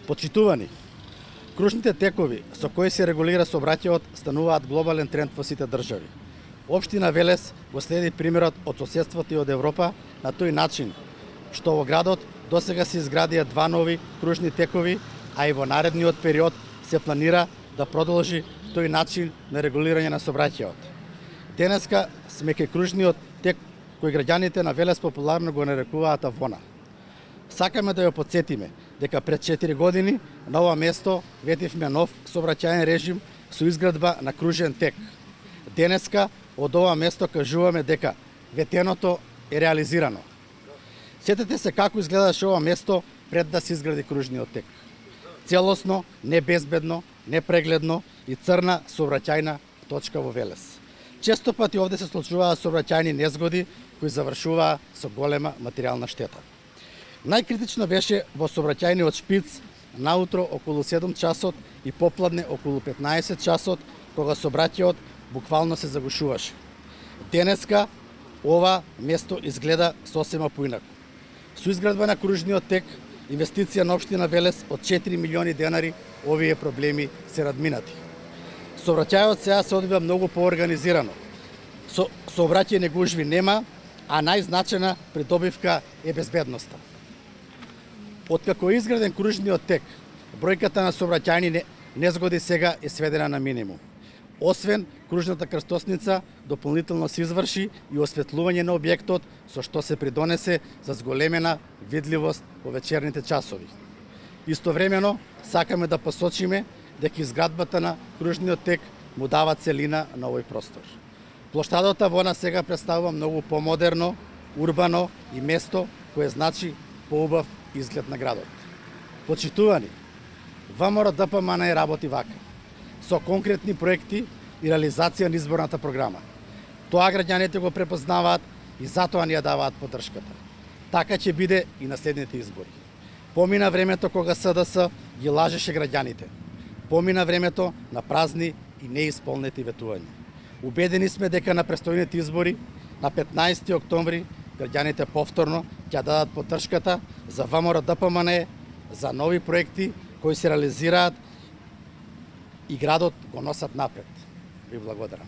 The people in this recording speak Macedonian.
Почитувани, кружните текови со кои се регулира сообраќајот стануваат глобален тренд во сите држави. Општина Велес го следи примерот од соседството и од Европа на тој начин што во градот досега се изградија 2 нови кружни текови, а и во наредниот период се планира да продолжи тој начин на регулирање на сообраќајот. Денеска сме кај кружниот тек кој граѓаните на Велес популарно го нарекуваат Авона. Сакаме да ја потсетиме дека пред 4 години на ова место ветивме нов сообраќајен режим со изградба на кружен тек. Денеска од ова место кажуваме дека ветеното е реализирано. Сетете се како изгледаше ова место пред да се изгради кружниот тек. Целосно, небезбедно, непрегледно и црна сообраќајна точка во Велес. Често пати овде се случуваа сообраќајни незгоди кои завршуваа со голема материјална штета. Најкритично беше во сообраќајниот шпиц наутро околу 7 часот и попладне околу 15 часот, кога сообраќајот буквално се загушуваше. Денеска ова место изгледа сосема поинаку. Со изградба на кружниот тек, инвестиција на општина Велес од 4 милиони денари, овие проблеми се надминати. Сообраќајот сега се одвива многу поорганизирано. Сообраќајни гужви нема, а најзначена придобивка е безбедноста. Откако е изграден кружниот тек, бројката на сообраќајни незгоди сега е сведена на минимум. Освен кружната крстосница, дополнително се изврши и осветлување на објектот, со што се придонесе за зголемена видливост во вечерните часови. Истовремено, сакаме да посочиме дека изградбата на кружниот тек му дава целина на овој простор. Плоштадот Авона сега представува многу помодерно, урбано и место кое значи поубав изглед на градот. Почитувани, ВМРО ДПМН работи вака, со конкретни проекти и реализација на изборната програма. Тоа граѓаните го препознаваат и затоа ни ја даваат поддршката. Така ќе биде и на следните избори. Помина времето кога СДС ги лажеше граѓаните. Помина времето на празни и неисполнети ветувања. Убедени сме дека на престојните избори на 15 октомври граѓаните повторно ќе дадат поддршката за ВМРО ДПМН, за нови проекти кои се реализираат и градот го носат напред. Ви благодарам.